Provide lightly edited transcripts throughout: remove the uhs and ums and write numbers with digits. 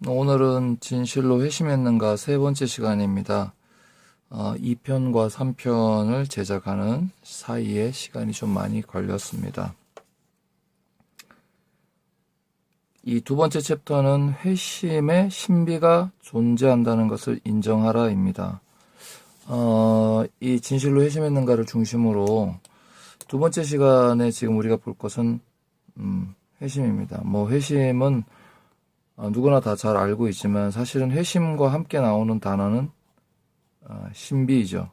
오늘은 진실로 회심했는가 세 번째 시간입니다. 2편과 3편을 제작하는 사이에 시간이 좀 많이 걸렸습니다. 이 두 번째 챕터는 회심의 신비가 존재한다는 것을 인정하라입니다. 이 진실로 회심했는가를 중심으로 두 번째 시간에 지금 우리가 볼 것은 회심입니다. 회심은 누구나 다 잘 알고 있지만 사실은 회심과 함께 나오는 단어는 신비이죠.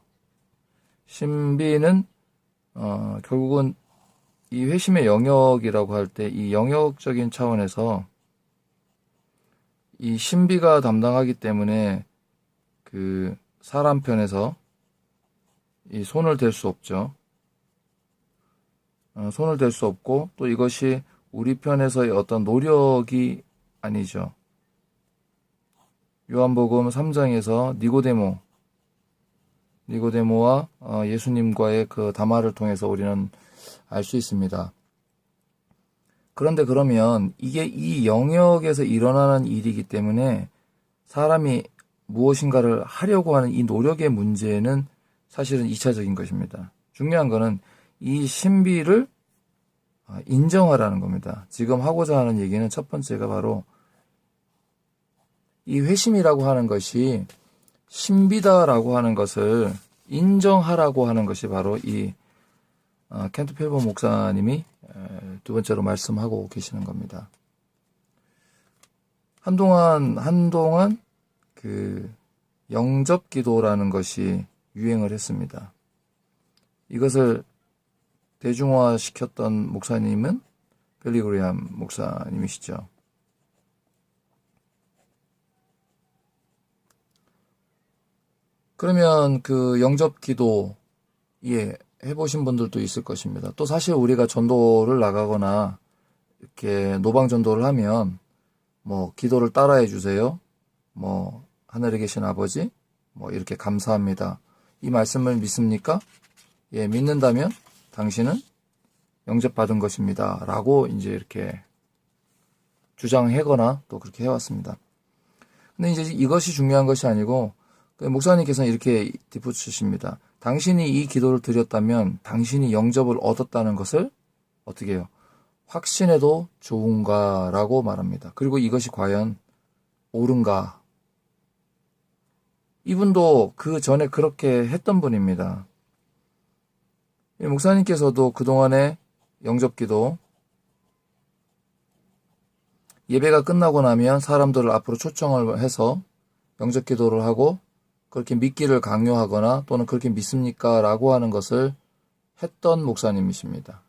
신비는 결국은 이 회심의 영역이라고 할 때 이 영역적인 차원에서 이 신비가 담당하기 때문에 그 사람 편에서 이 손을 댈 수 없죠. 손을 댈 수 없고 또 이것이 우리 편에서의 어떤 노력이 아니죠. 요한복음 3장에서 니고데모와 예수님과의 그 담화를 통해서 우리는 알 수 있습니다. 그런데 그러면 이게 이 영역에서 일어나는 일이기 때문에 사람이 무엇인가를 하려고 하는 이 노력의 문제는 사실은 2차적인 것입니다. 중요한 것은 이 신비를 인정하라는 겁니다. 지금 하고자 하는 얘기는 첫 번째가 바로 이 회심이라고 하는 것이 신비다라고 하는 것을 인정하라고 하는 것이 바로 이 켄트 필버 목사님이 두 번째로 말씀하고 계시는 겁니다. 한동안 그 영접 기도라는 것이 유행을 했습니다. 이것을 대중화 시켰던 목사님은 빌리 그레이엄 목사님이시죠. 그러면 그 영접 기도 해보신 분들도 있을 것입니다. 또 사실 우리가 전도를 나가거나 이렇게 노방 전도를 하면 기도를 따라해 주세요. 하늘에 계신 아버지 이렇게 감사합니다. 이 말씀을 믿습니까? 예, 믿는다면 당신은 영접받은 것입니다. 라고 이제 이렇게 주장하거나 또 그렇게 해왔습니다. 근데 이제 이것이 중요한 것이 아니고 목사님께서는 이렇게 뒷붙이십니다. 당신이 이 기도를 드렸다면 당신이 영접을 얻었다는 것을 어떻게 해요? 확신해도 좋은가라고 말합니다. 그리고 이것이 과연 옳은가? 이분도 그 전에 그렇게 했던 분입니다. 목사님께서도 그동안의 영접기도 예배가 끝나고 나면 사람들을 앞으로 초청을 해서 영접기도를 하고 그렇게 믿기를 강요하거나 또는 그렇게 믿습니까? 라고 하는 것을 했던 목사님이십니다.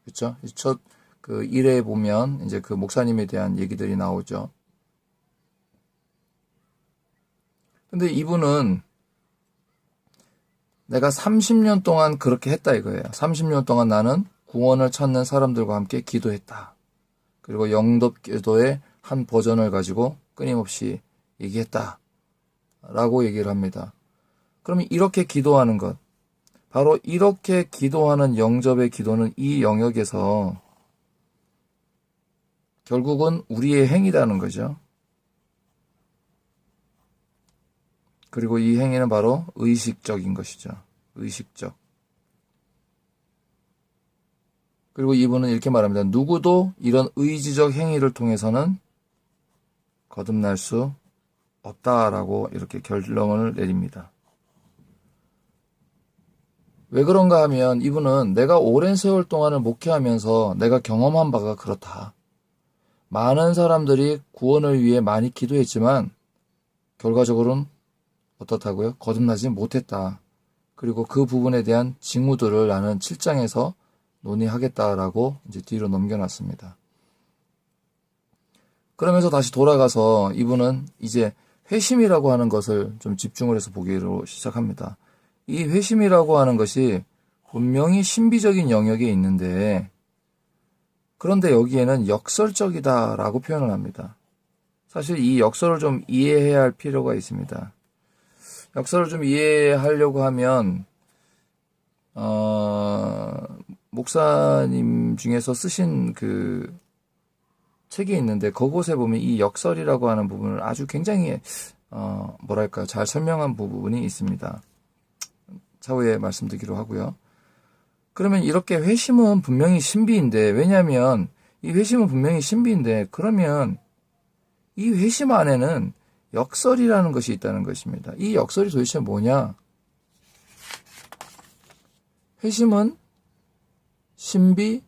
그렇죠? 첫 그 일에 보면 이제 그 목사님에 대한 얘기들이 나오죠. 근데 이분은 내가 30년 동안 그렇게 했다 이거예요. 30년 동안 나는 구원을 찾는 사람들과 함께 기도했다. 그리고 영접 기도의 한 버전을 가지고 끊임없이 얘기했다. 라고 얘기를 합니다. 그러면 이렇게 기도하는 것, 바로 이렇게 기도하는 영접의 기도는 이 영역에서 결국은 우리의 행위라는 거죠. 그리고 이 행위는 바로 의식적인 것이죠. 의식적. 그리고 이분은 이렇게 말합니다. 누구도 이런 의지적 행위를 통해서는 거듭날 수 없다라고 이렇게 결론을 내립니다. 왜 그런가 하면 이분은 내가 오랜 세월 동안을 목회하면서 내가 경험한 바가 그렇다. 많은 사람들이 구원을 위해 많이 기도했지만 결과적으로는 어떻다고요? 거듭나지 못했다. 그리고 그 부분에 대한 징후들을 나는 7장에서 논의하겠다라고 이제 뒤로 넘겨놨습니다. 그러면서 다시 돌아가서 이분은 이제 회심이라고 하는 것을 좀 집중을 해서 보기로 시작합니다. 이 회심이라고 하는 것이 분명히 신비적인 영역에 있는데 그런데 여기에는 역설적이다라고 표현을 합니다. 사실 이 역설을 좀 이해해야 할 필요가 있습니다. 역설을 좀 이해하려고 하면 목사님 중에서 쓰신 그 책에 있는데 그곳에 보면 이 역설이라고 하는 부분을 아주 굉장히 뭐랄까요, 잘 설명한 부분이 있습니다. 차후에 말씀드리기로 하고요. 그러면 이렇게 회심은 분명히 신비인데, 왜냐하면 이 회심은 분명히 신비인데, 그러면 이 회심 안에는 역설이라는 것이 있다는 것입니다. 이 역설이 도대체 뭐냐? 회심은 신비,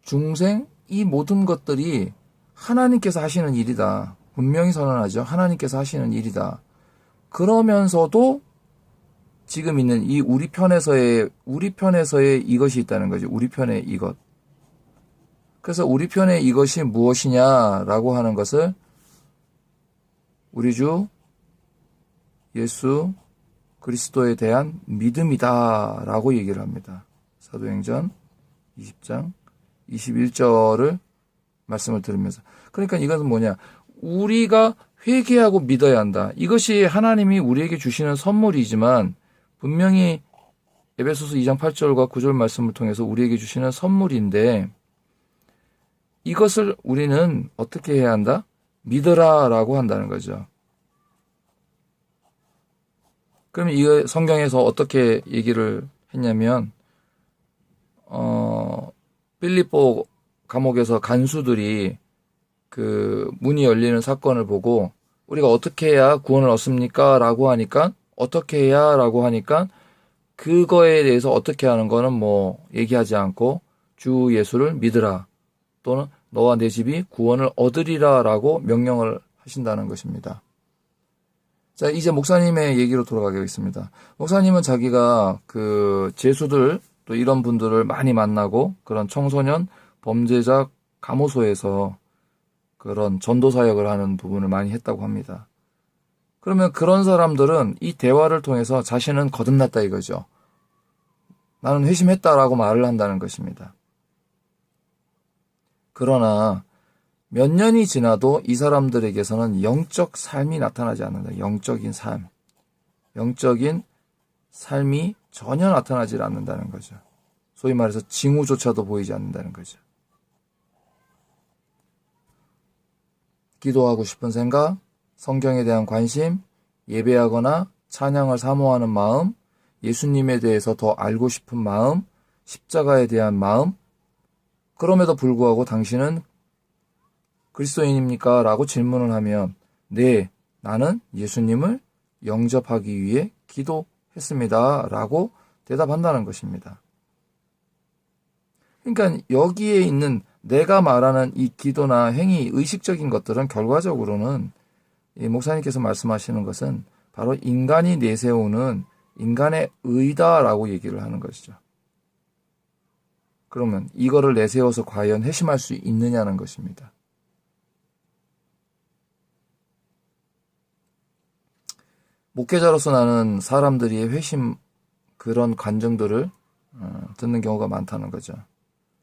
중생, 이 모든 것들이 하나님께서 하시는 일이다. 분명히 선언하죠. 하나님께서 하시는 일이다. 그러면서도 지금 있는 이 우리 편에서의 이것이 있다는 거죠. 우리 편의 이것. 그래서 우리 편의 이것이 무엇이냐라고 하는 것을 우리 주 예수 그리스도에 대한 믿음이다라고 얘기를 합니다. 사도행전 20장 21절을 말씀을 들으면서. 그러니까 이것은 뭐냐? 우리가 회개하고 믿어야 한다. 이것이 하나님이 우리에게 주시는 선물이지만 분명히 에베소서 2장 8절과 9절 말씀을 통해서 우리에게 주시는 선물인데, 이것을 우리는 어떻게 해야 한다? 믿어라라고 한다는 거죠. 그럼 이거 성경에서 어떻게 얘기를 했냐면, 빌립보 감옥에서 간수들이 그 문이 열리는 사건을 보고 우리가 어떻게 해야 구원을 얻습니까? 라고 하니까, 어떻게 해야? 라고 하니까 그거에 대해서 어떻게 하는 거는 뭐 얘기하지 않고 주 예수를 믿으라, 또는 너와 내 집이 구원을 얻으리라 라고 명령을 하신다는 것입니다. 자, 이제 목사님의 얘기로 돌아가겠습니다. 목사님은 자기가 그 죄수들, 또 이런 분들을 많이 만나고 그런 청소년 범죄자 감호소에서 그런 전도 사역을 하는 부분을 많이 했다고 합니다. 그러면 그런 사람들은 이 대화를 통해서 자신은 거듭났다 이거죠. 나는 회심했다라고 말을 한다는 것입니다. 그러나 몇 년이 지나도 이 사람들에게서는 영적 삶이 나타나지 않는다. 영적인 삶이 전혀 나타나지 않는다는 거죠. 소위 말해서 징후조차도 보이지 않는다는 거죠. 기도하고 싶은 생각, 성경에 대한 관심, 예배하거나 찬양을 사모하는 마음, 예수님에 대해서 더 알고 싶은 마음, 십자가에 대한 마음, 그럼에도 불구하고 당신은 그리스도인입니까? 라고 질문을 하면, 네, 나는 예수님을 영접하기 위해 기도했습니다. 라고 대답한다는 것입니다. 그러니까 여기에 있는 내가 말하는 이 기도나 행위, 의식적인 것들은 결과적으로는 이 목사님께서 말씀하시는 것은 바로 인간이 내세우는 인간의 의다라고 얘기를 하는 것이죠. 그러면 이거를 내세워서 과연 회심할 수 있느냐는 것입니다. 목회자로서 나는 사람들이 회심 그런 간증들을 듣는 경우가 많다는 거죠.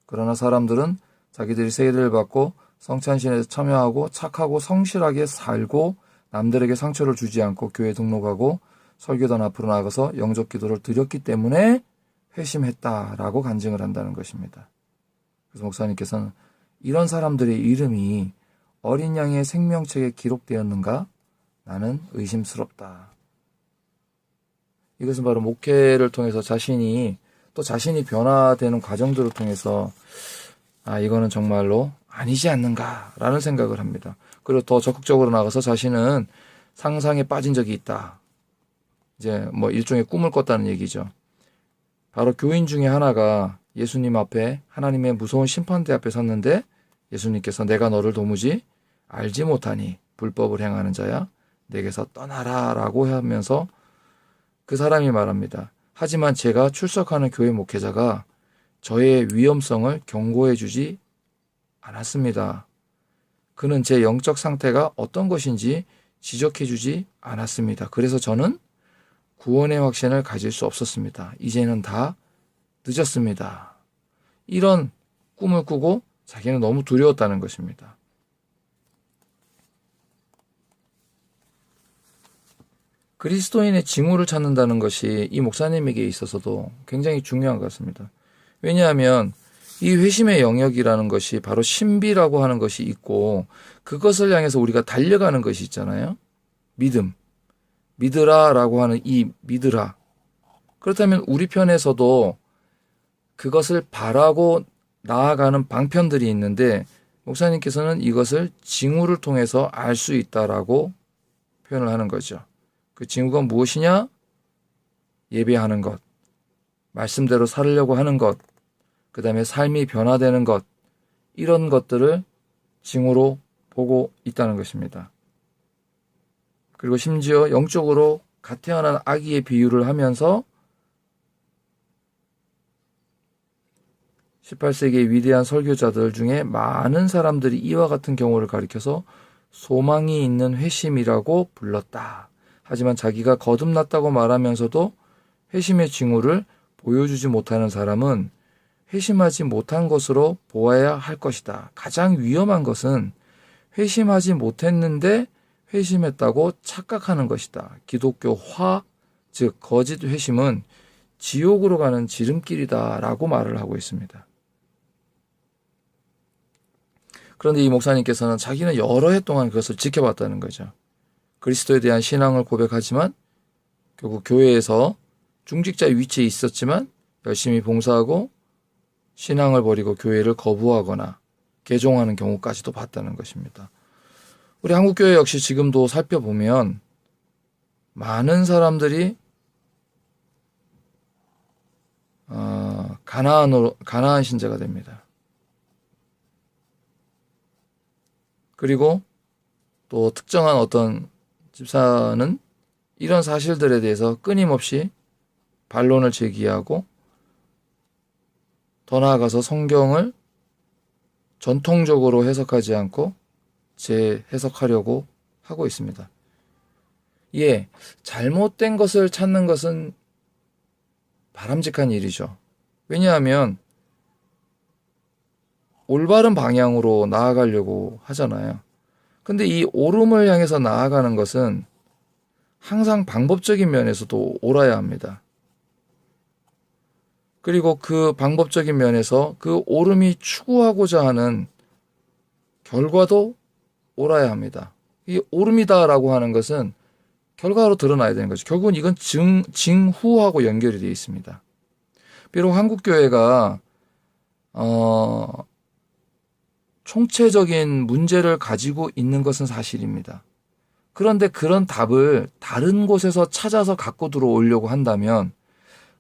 그러나 사람들은 자기들이 세례를 받고 성찬신에서 참여하고 착하고 성실하게 살고 남들에게 상처를 주지 않고 교회 등록하고 설교단 앞으로 나가서 영접 기도를 드렸기 때문에 회심했다라고 간증을 한다는 것입니다. 그래서 목사님께서는 이런 사람들의 이름이 어린 양의 생명책에 기록되었는가? 나는 의심스럽다. 이것은 바로 목회를 통해서 자신이 변화되는 과정들을 통해서 이거는 정말로 아니지 않는가라는 생각을 합니다. 그리고 더 적극적으로 나가서 자신은 상상에 빠진 적이 있다. 이제 뭐 일종의 꿈을 꿨다는 얘기죠. 바로 교인 중에 하나가 예수님 앞에 하나님의 무서운 심판대 앞에 섰는데 예수님께서 내가 너를 도무지 알지 못하니 불법을 행하는 자야 내게서 떠나라 라고 하면서 그 사람이 말합니다. 하지만 제가 출석하는 교회 목회자가 저의 위험성을 경고해 주지 않았습니다. 그는 제 영적 상태가 어떤 것인지 지적해 주지 않았습니다. 그래서 저는 구원의 확신을 가질 수 없었습니다. 이제는 다 늦었습니다. 이런 꿈을 꾸고 자기는 너무 두려웠다는 것입니다. 그리스도인의 징후를 찾는다는 것이 이 목사님에게 있어서도 굉장히 중요한 것 같습니다. 왜냐하면 이 회심의 영역이라는 것이 바로 신비라고 하는 것이 있고 그것을 향해서 우리가 달려가는 것이 있잖아요. 믿음. 믿으라라고 하는 이 믿으라. 그렇다면 우리 편에서도 그것을 바라고 나아가는 방편들이 있는데 목사님께서는 이것을 징후를 통해서 알 수 있다라고 표현을 하는 거죠. 그 징후가 무엇이냐? 예배하는 것, 말씀대로 살으려고 하는 것, 그 다음에 삶이 변화되는 것, 이런 것들을 징후로 보고 있다는 것입니다. 그리고 심지어 영적으로 갓 태어난 아기의 비유를 하면서 18세기의 위대한 설교자들 중에 많은 사람들이 이와 같은 경우를 가리켜서 소망이 있는 회심이라고 불렀다. 하지만 자기가 거듭났다고 말하면서도 회심의 징후를 보여주지 못하는 사람은 회심하지 못한 것으로 보아야 할 것이다. 가장 위험한 것은 회심하지 못했는데 회심했다고 착각하는 것이다. 기독교화, 즉 거짓 회심은 지옥으로 가는 지름길이다라고 말을 하고 있습니다. 그런데 이 목사님께서는 자기는 여러 해 동안 그것을 지켜봤다는 거죠. 그리스도에 대한 신앙을 고백하지만 결국 교회에서 중직자 위치에 있었지만 열심히 봉사하고 신앙을 버리고 교회를 거부하거나 개종하는 경우까지도 봤다는 것입니다. 우리 한국교회 역시 지금도 살펴보면 많은 사람들이 가나안 신자가 됩니다. 그리고 또 특정한 어떤 집사는 이런 사실들에 대해서 끊임없이 반론을 제기하고 더 나아가서 성경을 전통적으로 해석하지 않고 재해석하려고 하고 있습니다. 예, 잘못된 것을 찾는 것은 바람직한 일이죠. 왜냐하면 올바른 방향으로 나아가려고 하잖아요. 근데 이 옳음을 향해서 나아가는 것은 항상 방법적인 면에서도 옳아야 합니다. 그리고 그 방법적인 면에서 그 옳음이 추구하고자 하는 결과도 옳아야 합니다. 이 옳음이다라고 하는 것은 결과로 드러나야 되는 거죠. 결국은 이건 징후하고 연결이 되어 있습니다. 비록 한국교회가 총체적인 문제를 가지고 있는 것은 사실입니다. 그런데 그런 답을 다른 곳에서 찾아서 갖고 들어오려고 한다면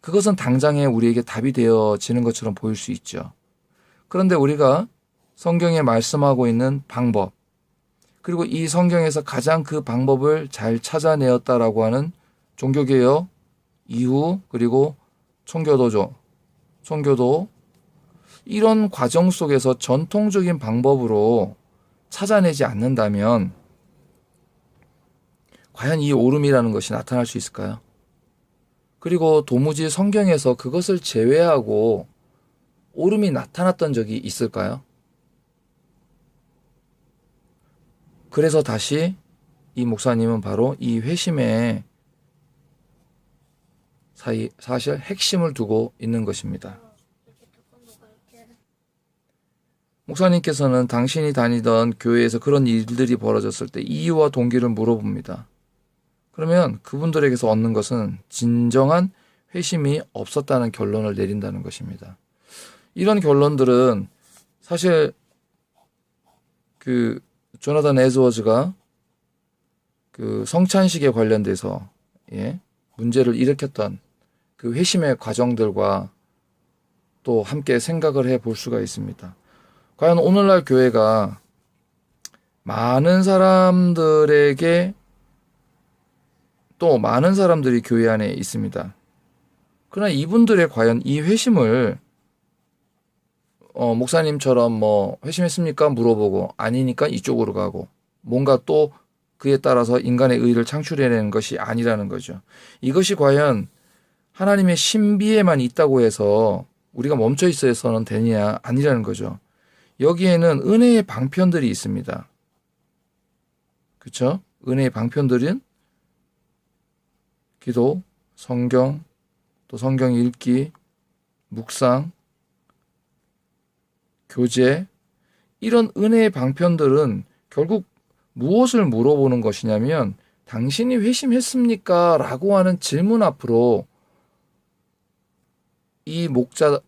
그것은 당장에 우리에게 답이 되어지는 것처럼 보일 수 있죠. 그런데 우리가 성경에 말씀하고 있는 방법, 그리고 이 성경에서 가장 그 방법을 잘 찾아내었다라고 하는 종교개혁 이후, 그리고 청교도 이런 과정 속에서 전통적인 방법으로 찾아내지 않는다면 과연 이 옳음이라는 것이 나타날 수 있을까요? 그리고 도무지 성경에서 그것을 제외하고 옳음이 나타났던 적이 있을까요? 그래서 다시 이 목사님은 바로 이 회심의 사실 핵심을 두고 있는 것입니다. 목사님께서는 당신이 다니던 교회에서 그런 일들이 벌어졌을 때 이유와 동기를 물어봅니다. 그러면 그분들에게서 얻는 것은 진정한 회심이 없었다는 결론을 내린다는 것입니다. 이런 결론들은 사실 그 조나단 에즈워즈가 그 성찬식에 관련돼서 문제를 일으켰던 그 회심의 과정들과 또 함께 생각을 해볼 수가 있습니다. 과연 오늘날 교회가 많은 사람들에게 또 많은 사람들이 교회 안에 있습니다. 그러나 이분들의 과연 이 회심을 목사님처럼 회심했습니까? 물어보고 아니니까 이쪽으로 가고 뭔가 또 그에 따라서 인간의 의를 창출해내는 것이 아니라는 거죠. 이것이 과연 하나님의 신비에만 있다고 해서 우리가 멈춰 있어서는 되느냐? 아니라는 거죠. 여기에는 은혜의 방편들이 있습니다. 그렇죠? 은혜의 방편들은 기도, 성경, 또 성경 읽기, 묵상, 교제, 이런 은혜의 방편들은 결국 무엇을 물어보는 것이냐면 당신이 회심했습니까? 라고 하는 질문 앞으로 이 목자가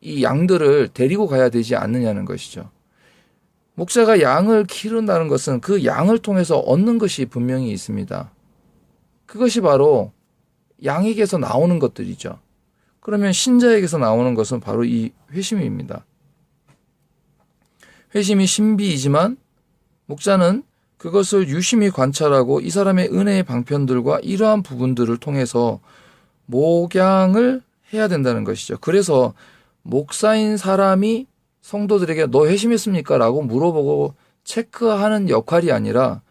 이 양들을 데리고 가야 되지 않느냐는 것이죠. 목자가 양을 기른다는 것은 그 양을 통해서 얻는 것이 분명히 있습니다. 그것이 바로 양에게서 나오는 것들이죠. 그러면 신자에게서 나오는 것은 바로 이 회심입니다. 회심이 신비이지만 목자는 그것을 유심히 관찰하고 이 사람의 은혜의 방편들과 이러한 부분들을 통해서 목양을 해야 된다는 것이죠. 그래서 목사인 사람이 성도들에게 너 회심했습니까? 라고 물어보고 체크하는 역할이 아니라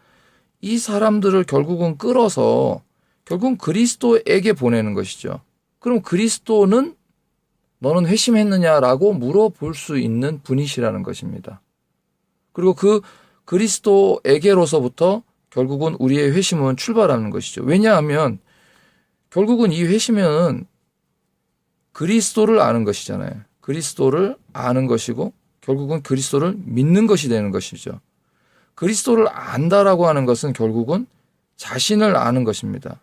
이 사람들을 결국은 끌어서 결국은 그리스도에게 보내는 것이죠. 그럼 그리스도는 너는 회심했느냐라고 물어볼 수 있는 분이시라는 것입니다. 그리고 그 그리스도에게로서부터 결국은 우리의 회심은 출발하는 것이죠. 왜냐하면 결국은 이 회심은 그리스도를 아는 것이잖아요. 그리스도를 아는 것이고 결국은 그리스도를 믿는 것이 되는 것이죠. 그리스도를 안다라고 하는 것은 결국은 자신을 아는 것입니다.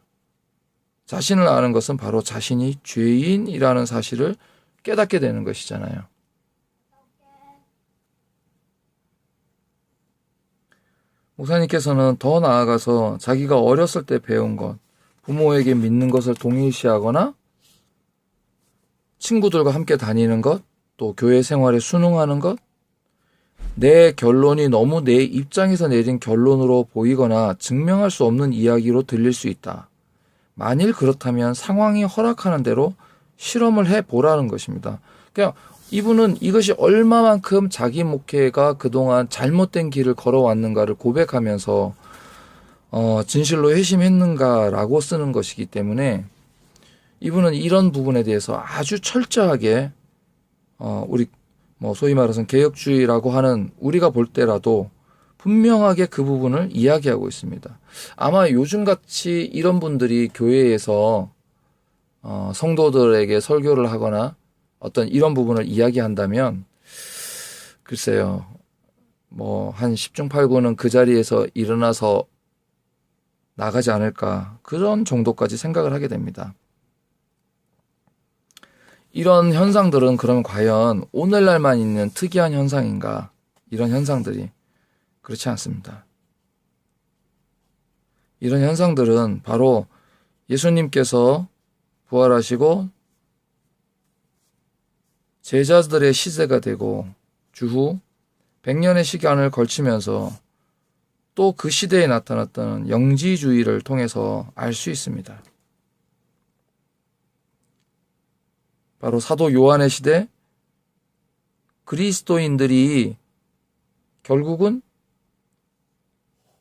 자신을 아는 것은 바로 자신이 죄인이라는 사실을 깨닫게 되는 것이잖아요. 목사님께서는 더 나아가서 자기가 어렸을 때 배운 것, 부모에게 믿는 것을 동일시하거나 친구들과 함께 다니는 것, 또 교회 생활에 순응하는 것, 내 결론이 너무 내 입장에서 내린 결론으로 보이거나 증명할 수 없는 이야기로 들릴 수 있다. 만일 그렇다면 상황이 허락하는 대로 실험을 해보라는 것입니다. 그냥 이분은 이것이 얼마만큼 자기 목회가 그동안 잘못된 길을 걸어왔는가를 고백하면서 진실로 회심했는가라고 쓰는 것이기 때문에 이분은 이런 부분에 대해서 아주 철저하게 우리 소위 말해서 개혁주의라고 하는 우리가 볼 때라도 분명하게 그 부분을 이야기하고 있습니다. 아마 요즘같이 이런 분들이 교회에서 성도들에게 설교를 하거나 어떤 이런 부분을 이야기한다면 글쎄요, 한 10중 8구는 그 자리에서 일어나서 나가지 않을까, 그런 정도까지 생각을 하게 됩니다. 이런 현상들은 그럼 과연 오늘날만 있는 특이한 현상인가? 이런 현상들이 그렇지 않습니다. 이런 현상들은 바로 예수님께서 부활하시고 제자들의 시대가 되고 주후 100년의 시간을 걸치면서 또 그 시대에 나타났던 영지주의를 통해서 알 수 있습니다. 바로 사도 요한의 시대, 그리스도인들이 결국은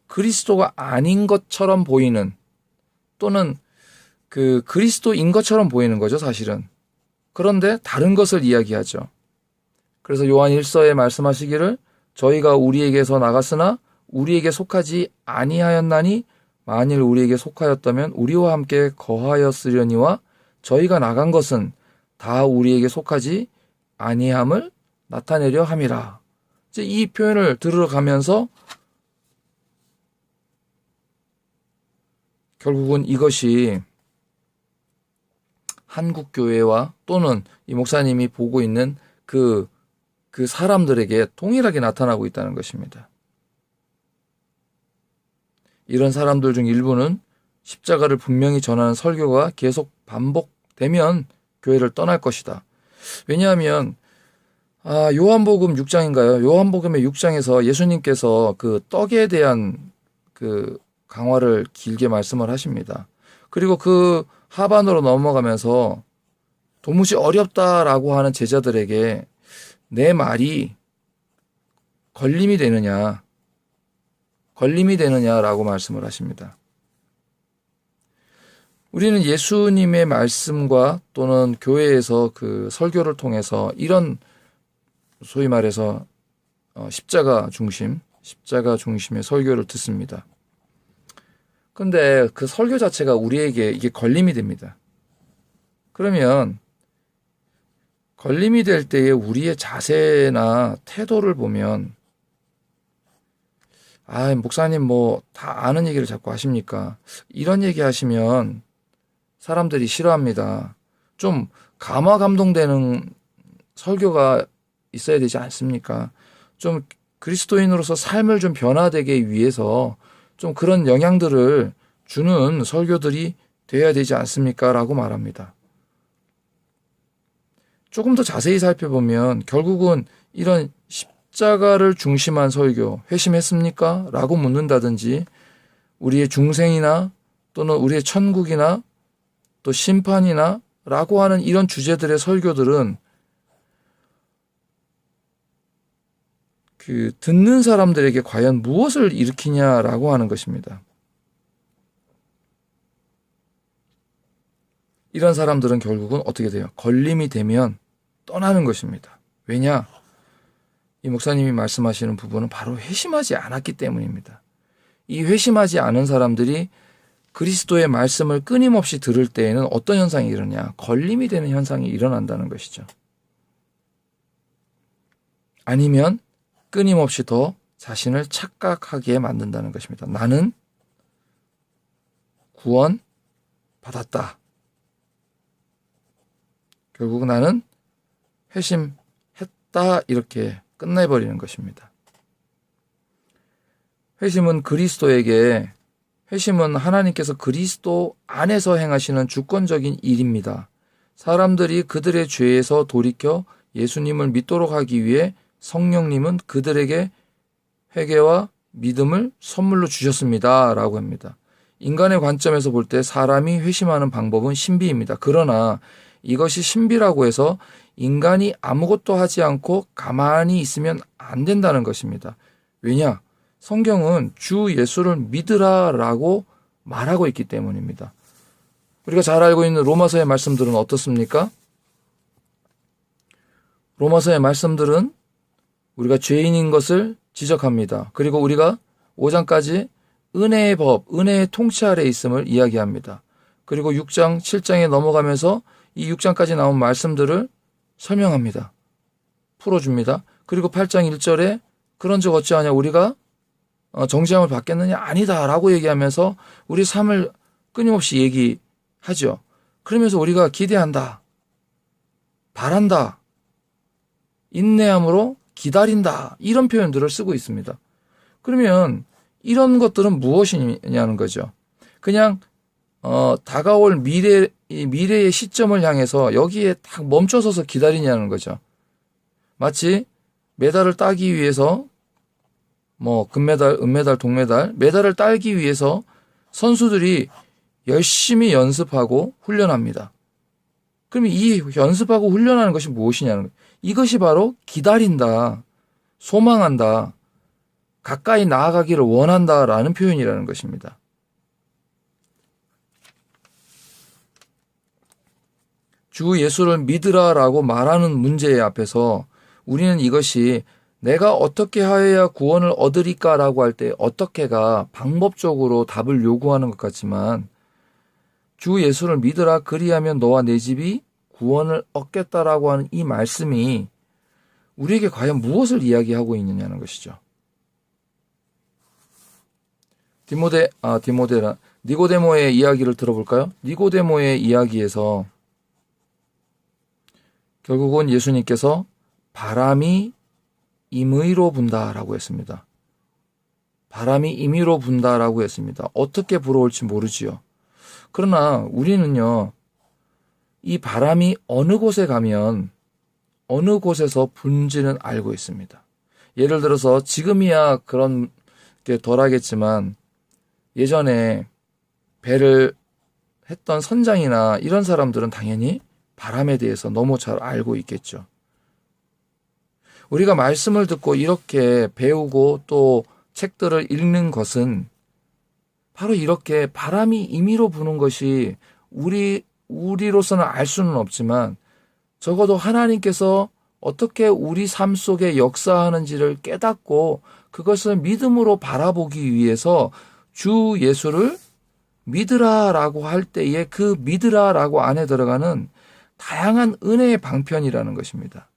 그리스도가 아닌 것처럼 보이는, 또는 그 그리스도인 것처럼 보이는 거죠, 사실은. 그런데 다른 것을 이야기하죠. 그래서 요한 1서에 말씀하시기를 저희가 우리에게서 나갔으나 우리에게 속하지 아니하였나니 만일 우리에게 속하였다면 우리와 함께 거하였으려니와 저희가 나간 것은 다 우리에게 속하지 아니함을 나타내려 함이라. 이제 이 표현을 들어가면서 결국은 이것이 한국 교회와 또는 이 목사님이 보고 있는 그 사람들에게 동일하게 나타나고 있다는 것입니다. 이런 사람들 중 일부는 십자가를 분명히 전하는 설교가 계속 반복되면 교회를 떠날 것이다. 왜냐하면 요한복음 6장인가요? 요한복음의 6장에서 예수님께서 그 떡에 대한 그 강화를 길게 말씀을 하십니다. 그리고 그 하반으로 넘어가면서 도무지 어렵다라고 하는 제자들에게 내 말이 걸림이 되느냐라고 말씀을 하십니다. 우리는 예수님의 말씀과 또는 교회에서 그 설교를 통해서 이런 소위 말해서 십자가 중심의 설교를 듣습니다. 근데 그 설교 자체가 우리에게 이게 걸림이 됩니다. 그러면 걸림이 될 때에 우리의 자세나 태도를 보면 목사님 뭐 다 아는 얘기를 자꾸 하십니까? 이런 얘기 하시면 사람들이 싫어합니다. 좀 감화감동되는 설교가 있어야 되지 않습니까? 좀 그리스도인으로서 삶을 좀 변화되게 위해서 좀 그런 영향들을 주는 설교들이 돼야 되지 않습니까? 라고 말합니다. 조금 더 자세히 살펴보면 결국은 이런 십자가를 중심한 설교, 회심했습니까? 라고 묻는다든지 우리의 중생이나 또는 우리의 천국이나 또 심판이나 라고 하는 이런 주제들의 설교들은 듣는 사람들에게 과연 무엇을 일으키냐라고 하는 것입니다. 이런 사람들은 결국은 어떻게 돼요? 걸림이 되면 떠나는 것입니다. 왜냐? 이 목사님이 말씀하시는 부분은 바로 회심하지 않았기 때문입니다. 이 회심하지 않은 사람들이 그리스도의 말씀을 끊임없이 들을 때에는 어떤 현상이 일어나냐? 걸림이 되는 현상이 일어난다는 것이죠. 아니면 끊임없이 더 자신을 착각하게 만든다는 것입니다. 나는 구원 받았다. 결국 나는 회심했다. 이렇게 끝내버리는 것입니다. 회심은 하나님께서 그리스도 안에서 행하시는 주권적인 일입니다. 사람들이 그들의 죄에서 돌이켜 예수님을 믿도록 하기 위해 성령님은 그들에게 회개와 믿음을 선물로 주셨습니다. 라고 합니다. 인간의 관점에서 볼 때 사람이 회심하는 방법은 신비입니다. 그러나 이것이 신비라고 해서 인간이 아무것도 하지 않고 가만히 있으면 안 된다는 것입니다. 왜냐? 성경은 주 예수를 믿으라 라고 말하고 있기 때문입니다. 우리가 잘 알고 있는 로마서의 말씀들은 어떻습니까? 로마서의 말씀들은 우리가 죄인인 것을 지적합니다. 그리고 우리가 5장까지 은혜의 법, 은혜의 통치 아래에 있음을 이야기합니다. 그리고 6장, 7장에 넘어가면서 이 6장까지 나온 말씀들을 설명합니다. 풀어줍니다. 그리고 8장 1절에 그런 적 어찌하냐 우리가 정죄함을 받겠느냐 아니다 라고 얘기하면서 우리 삶을 끊임없이 얘기하죠. 그러면서 우리가 기대한다, 바란다, 인내함으로 기다린다 이런 표현들을 쓰고 있습니다. 그러면 이런 것들은 무엇이냐는 거죠. 그냥 다가올 미래의 시점을 향해서 여기에 딱 멈춰서서 기다리냐는 거죠. 마치 메달을 따기 위해서 금메달, 은메달, 동메달, 메달을 따기 위해서 선수들이 열심히 연습하고 훈련합니다. 그럼 이 연습하고 훈련하는 것이 무엇이냐는 거예요. 이것이 바로 기다린다, 소망한다, 가까이 나아가기를 원한다라는 표현이라는 것입니다. 주 예수를 믿으라라고 말하는 문제 앞에서 우리는 이것이 내가 어떻게 하여야 구원을 얻으리까라고 할 때 어떻게가 방법적으로 답을 요구하는 것 같지만 주 예수를 믿으라 그리하면 너와 내 집이 구원을 얻겠다라고 하는 이 말씀이 우리에게 과연 무엇을 이야기하고 있느냐는 것이죠. 니고데모의 이야기를 들어볼까요? 니고데모의 이야기에서 결국은 예수님께서 바람이 임의로 분다라고 했습니다. 바람이 임의로 분다라고 했습니다. 어떻게 불어올지 모르지요. 그러나 우리는요, 이 바람이 어느 곳에 가면 어느 곳에서 분지는 알고 있습니다. 예를 들어서 지금이야 그런 게 덜하겠지만 예전에 배를 했던 선장이나 이런 사람들은 당연히 바람에 대해서 너무 잘 알고 있겠죠. 우리가 말씀을 듣고 이렇게 배우고 또 책들을 읽는 것은 바로 이렇게 바람이 임의로 부는 것이 우리로서는 알 수는 없지만 적어도 하나님께서 어떻게 우리 삶 속에 역사하는지를 깨닫고 그것을 믿음으로 바라보기 위해서 주 예수를 믿으라라고 할 때에 그 믿으라라고 안에 들어가는 다양한 은혜의 방편이라는 것입니다.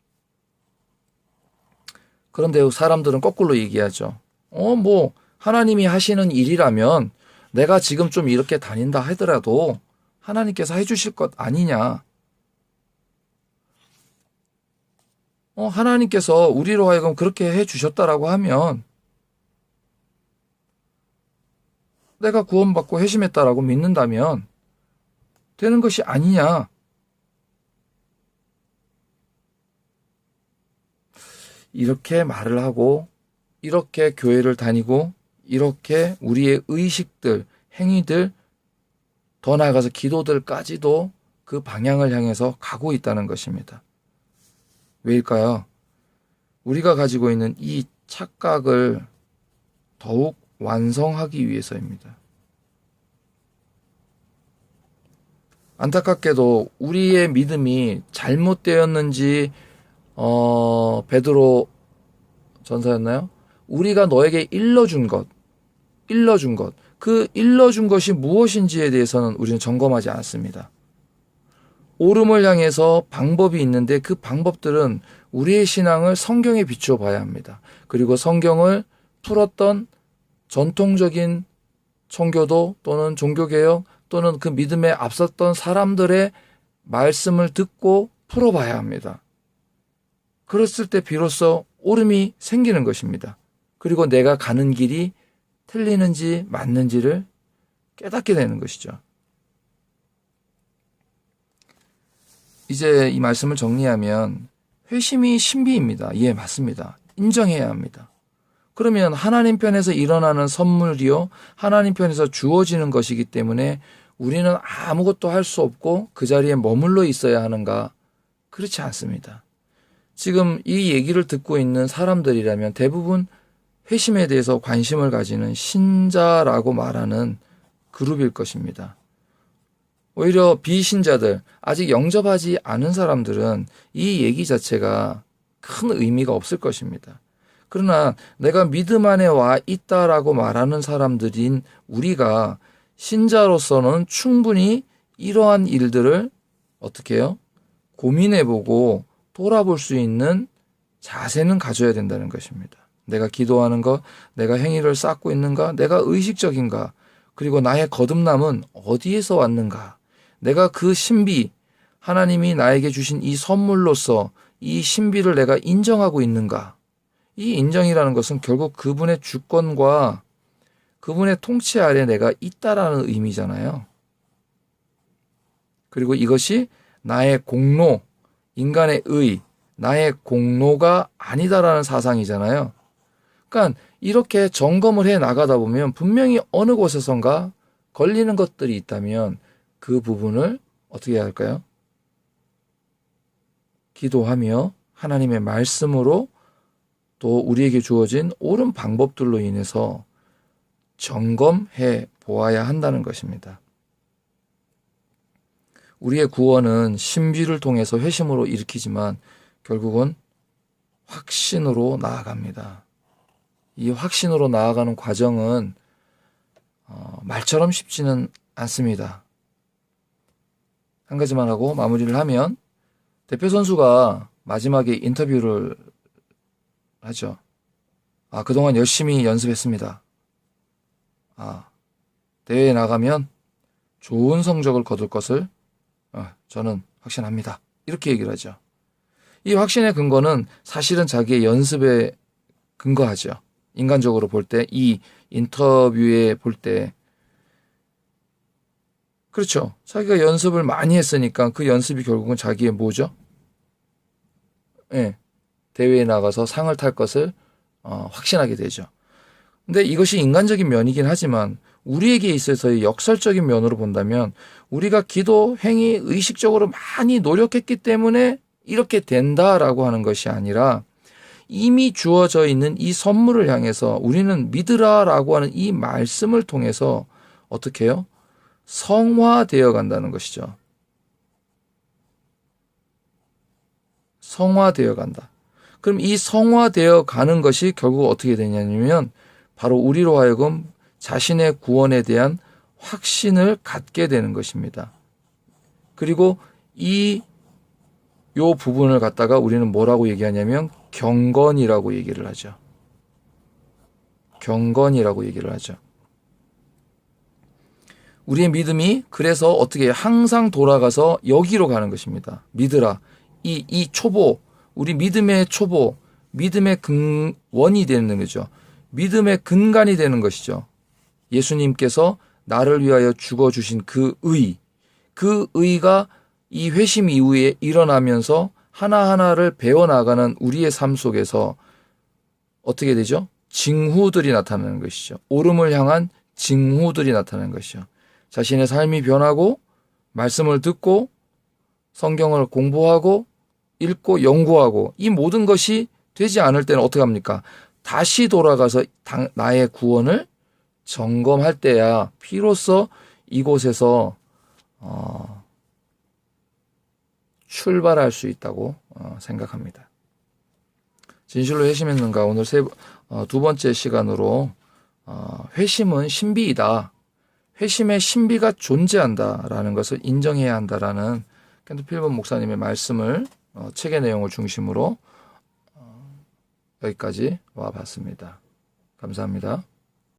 그런데 사람들은 거꾸로 얘기하죠. 뭐 하나님이 하시는 일이라면 내가 지금 좀 이렇게 다닌다 하더라도 하나님께서 해주실 것 아니냐. 하나님께서 우리로 하여금 그렇게 해주셨다라고 하면 내가 구원받고 회심했다라고 믿는다면 되는 것이 아니냐. 이렇게 말을 하고 이렇게 교회를 다니고 이렇게 우리의 의식들, 행위들, 더 나아가서 기도들까지도 그 방향을 향해서 가고 있다는 것입니다. 왜일까요? 우리가 가지고 있는 이 착각을 더욱 완성하기 위해서입니다. 안타깝게도 우리의 믿음이 잘못되었는지 베드로 전사였나요? 우리가 너에게 일러준 것, 그 일러준 것이 무엇인지에 대해서는 우리는 점검하지 않습니다. 옳음을 향해서 방법이 있는데 그 방법들은 우리의 신앙을 성경에 비추어 봐야 합니다. 그리고 성경을 풀었던 전통적인 청교도 또는 종교개혁 또는 그 믿음에 앞섰던 사람들의 말씀을 듣고 풀어봐야 합니다. 그랬을 때 비로소 옳음이 생기는 것입니다. 그리고 내가 가는 길이 틀리는지 맞는지를 깨닫게 되는 것이죠. 이제 이 말씀을 정리하면 회심이 신비입니다. 예, 맞습니다. 인정해야 합니다. 그러면 하나님 편에서 일어나는 선물이요, 하나님 편에서 주어지는 것이기 때문에 우리는 아무것도 할 수 없고 그 자리에 머물러 있어야 하는가? 그렇지 않습니다. 지금 이 얘기를 듣고 있는 사람들이라면 대부분 회심에 대해서 관심을 가지는 신자라고 말하는 그룹일 것입니다. 오히려 비신자들, 아직 영접하지 않은 사람들은 이 얘기 자체가 큰 의미가 없을 것입니다. 그러나 내가 믿음 안에 와 있다라고 말하는 사람들인 우리가 신자로서는 충분히 이러한 일들을 어떻게 해요? 고민해보고 돌아볼 수 있는 자세는 가져야 된다는 것입니다. 내가 기도하는 것, 내가 행위를 쌓고 있는가, 내가 의식적인가, 그리고 나의 거듭남은 어디에서 왔는가, 내가 그 신비, 하나님이 나에게 주신 이 선물로서 이 신비를 내가 인정하고 있는가. 이 인정이라는 것은 결국 그분의 주권과 그분의 통치 아래 내가 있다라는 의미잖아요. 그리고 이것이 나의 공로, 인간의 의, 나의 공로가 아니다라는 사상이잖아요. 그러니까 이렇게 점검을 해 나가다 보면 분명히 어느 곳에선가 걸리는 것들이 있다면 그 부분을 어떻게 해야 할까요? 기도하며 하나님의 말씀으로 또 우리에게 주어진 옳은 방법들로 인해서 점검해 보아야 한다는 것입니다. 우리의 구원은 신비를 통해서 회심으로 일으키지만 결국은 확신으로 나아갑니다. 이 확신으로 나아가는 과정은 말처럼 쉽지는 않습니다. 한 가지만 하고 마무리를 하면 대표 선수가 마지막에 인터뷰를 하죠. 그동안 열심히 연습했습니다. 대회에 나가면 좋은 성적을 거둘 것을 저는 확신합니다. 이렇게 얘기를 하죠. 이 확신의 근거는 사실은 자기의 연습에 근거하죠. 인간적으로 볼 때, 이 인터뷰에 볼 때. 그렇죠. 자기가 연습을 많이 했으니까 그 연습이 결국은 자기의 뭐죠? 예, 대회에 나가서 상을 탈 것을 확신하게 되죠. 근데 이것이 인간적인 면이긴 하지만 우리에게 있어서의 역설적인 면으로 본다면 우리가 기도, 행위, 의식적으로 많이 노력했기 때문에 이렇게 된다라고 하는 것이 아니라 이미 주어져 있는 이 선물을 향해서 우리는 믿으라라고 하는 이 말씀을 통해서 어떻게 해요? 성화되어 간다는 것이죠. 성화되어 간다. 그럼 이 성화되어 가는 것이 결국 어떻게 되냐면 바로 우리로 하여금 자신의 구원에 대한 확신을 갖게 되는 것입니다. 그리고 이 요 부분을 갖다가 우리는 뭐라고 얘기하냐면 경건이라고 얘기를 하죠. 경건이라고 얘기를 하죠. 우리의 믿음이 그래서 어떻게 항상 돌아가서 여기로 가는 것입니다. 믿으라. 이 초보, 우리 믿음의 초보, 믿음의 근원이 되는 거죠. 믿음의 근간이 되는 것이죠. 예수님께서 나를 위하여 죽어주신 그 의가 이 회심 이후에 일어나면서 하나하나를 배워나가는 우리의 삶 속에서 어떻게 되죠? 징후들이 나타나는 것이죠. 옳음을 향한 징후들이 나타나는 것이죠. 자신의 삶이 변하고 말씀을 듣고 성경을 공부하고 읽고 연구하고 이 모든 것이 되지 않을 때는 어떻게 합니까? 다시 돌아가서 나의 구원을 점검할 때야 비로소 이곳에서 출발할 수 있다고 생각합니다. 진실로 회심했는가? 오늘 두 번째 시간으로 회심은 신비이다. 회심의 신비가 존재한다라는 것을 인정해야 한다라는 켄트 필본 목사님의 말씀을 책의 내용을 중심으로 여기까지 와봤습니다. 감사합니다.